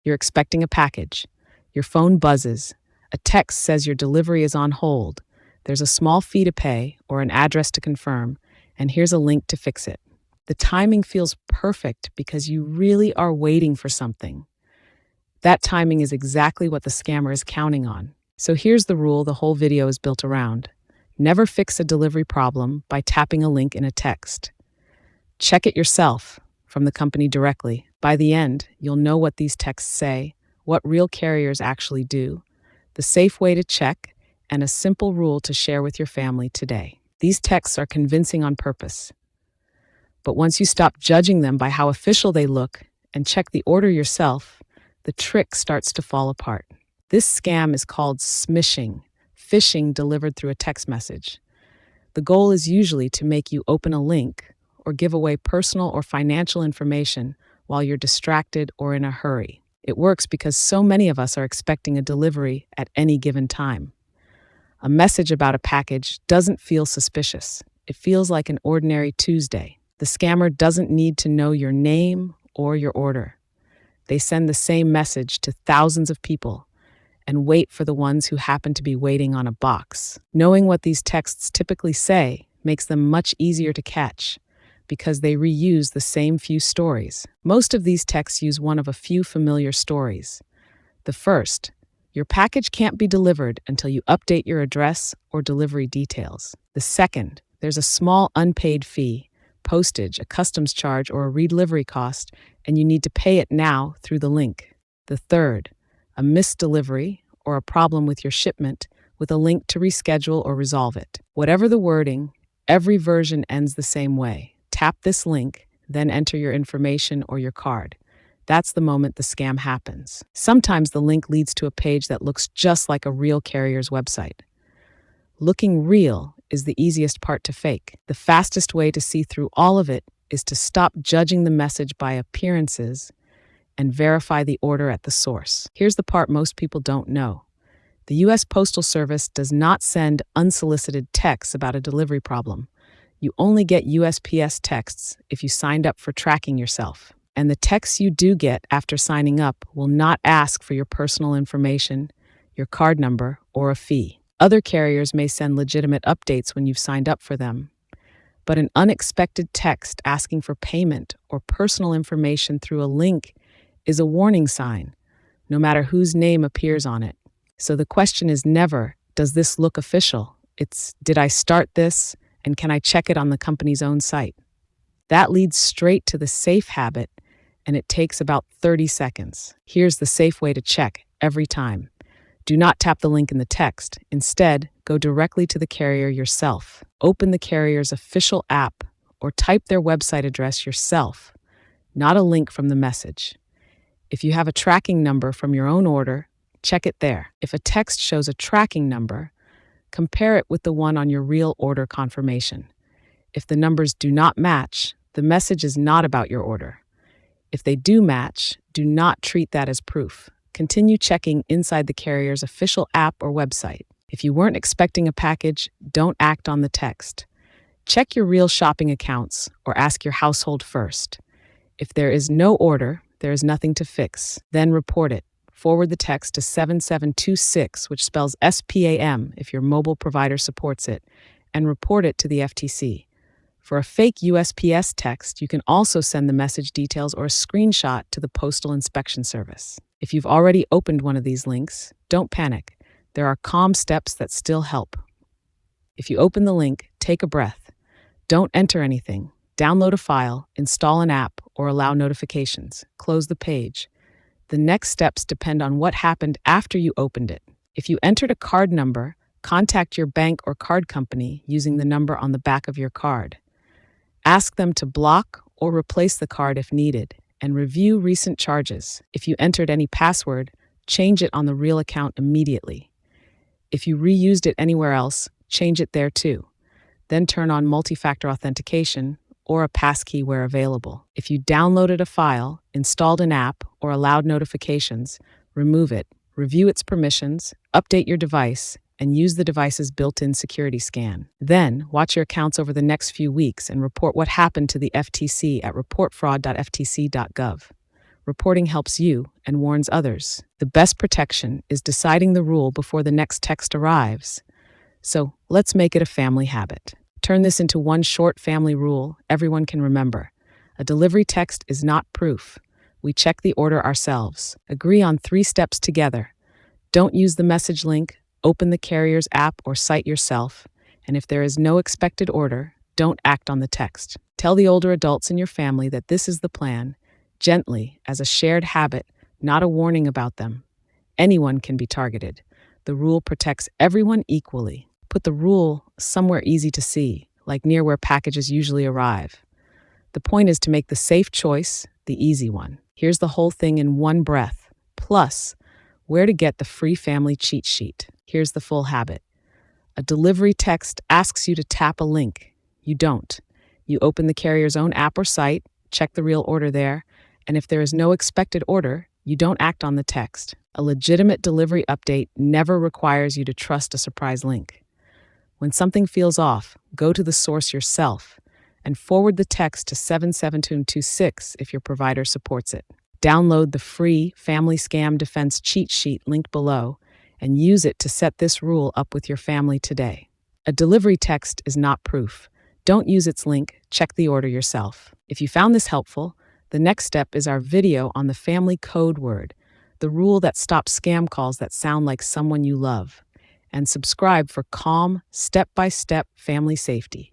You're expecting a package. Your phone buzzes. A text says your delivery is on hold. There's a small fee to pay or an address to confirm, and here's a link to fix it. The timing feels perfect because you really are waiting for something. That timing is exactly what the scammer is counting on. So here's the rule the whole video is built around. Never fix a delivery problem by tapping a link in a text. Check it yourself from the company directly. By the end, you'll know what these texts say, what real carriers actually do, the safe way to check, and a simple rule to share with your family today. These texts are convincing on purpose. But once you stop judging them by how official they look and check the order yourself, the trick starts to fall apart. This scam is called smishing, phishing delivered through a text message. The goal is usually to make you open a link or give away personal or financial information while you're distracted or in a hurry. It works because so many of us are expecting a delivery at any given time. A message about a package doesn't feel suspicious. It feels like an ordinary Tuesday. The scammer doesn't need to know your name or your order. They send the same message to thousands of people and wait for the ones who happen to be waiting on a box. Knowing what these texts typically say makes them much easier to catch because they reuse the same few stories. Most of these texts use one of a few familiar stories. The first, your package can't be delivered until you update your address or delivery details. The second, there's a small unpaid fee, postage, a customs charge, or a redelivery cost, and you need to pay it now through the link. The third, a missed delivery or a problem with your shipment with a link to reschedule or resolve it. Whatever the wording, every version ends the same way. Tap this link, then enter your information or your card. That's the moment the scam happens. Sometimes the link leads to a page that looks just like a real carrier's website. Looking real is the easiest part to fake. The fastest way to see through all of it is to stop judging the message by appearances and verify the order at the source. Here's the part most people don't know. The U.S. Postal Service does not send unsolicited texts about a delivery problem. You only get USPS texts if you signed up for tracking yourself. And the texts you do get after signing up will not ask for your personal information, your card number, or a fee. Other carriers may send legitimate updates when you've signed up for them, but an unexpected text asking for payment or personal information through a link is a warning sign, no matter whose name appears on it. So the question is never, does this look official? It's, did I start this, and can I check it on the company's own site? That leads straight to the safe habit, and it takes about 30 seconds. Here's the safe way to check every time. Do not tap the link in the text. Instead, go directly to the carrier yourself. Open the carrier's official app or type their website address yourself, not a link from the message. If you have a tracking number from your own order, check it there. If a text shows a tracking number, compare it with the one on your real order confirmation. If the numbers do not match, the message is not about your order. If they do match, do not treat that as proof. Continue checking inside the carrier's official app or website. If you weren't expecting a package, don't act on the text. Check your real shopping accounts or ask your household first. If there is no order, there is nothing to fix. Then report it. Forward the text to 7726, which spells SPAM if your mobile provider supports it, and report it to the FTC. For a fake USPS text, you can also send the message details or a screenshot to the Postal Inspection Service. If you've already opened one of these links, don't panic. There are calm steps that still help. If you open the link, take a breath. Don't enter anything. Download a file, install an app, or allow notifications. Close the page. The next steps depend on what happened after you opened it. If you entered a card number, contact your bank or card company using the number on the back of your card. Ask them to block or replace the card if needed, and review recent charges. If you entered any password, change it on the real account immediately. If you reused it anywhere else, change it there too. Then turn on multi-factor authentication or a passkey where available. If you downloaded a file, installed an app, or allowed notifications, remove it, review its permissions, update your device, and use the device's built-in security scan. Then, watch your accounts over the next few weeks and report what happened to the FTC at reportfraud.ftc.gov. Reporting helps you and warns others. The best protection is deciding the rule before the next text arrives. So let's make it a family habit. Turn this into one short family rule everyone can remember. A delivery text is not proof. We check the order ourselves. Agree on 3 steps together. Don't use the message link, open the carrier's app or site yourself, and if there is no expected order, don't act on the text. Tell the older adults in your family that this is the plan, gently, as a shared habit, not a warning about them. Anyone can be targeted. The rule protects everyone equally. Put the rule somewhere easy to see, like near where packages usually arrive. The point is to make the safe choice the easy one. Here's the whole thing in one breath. Plus, where to get the free family cheat sheet. Here's the full habit. A delivery text asks you to tap a link. You don't. You open the carrier's own app or site, check the real order there, and if there is no expected order, you don't act on the text. A legitimate delivery update never requires you to trust a surprise link. When something feels off, go to the source yourself and forward the text to 77226 if your provider supports it. Download the free Family Scam Defense cheat sheet linked below and use it to set this rule up with your family today. A delivery text is not proof. Don't use its link, check the order yourself. If you found this helpful, the next step is our video on the family code word, the rule that stops scam calls that sound like someone you love. And subscribe for calm, step-by-step family safety.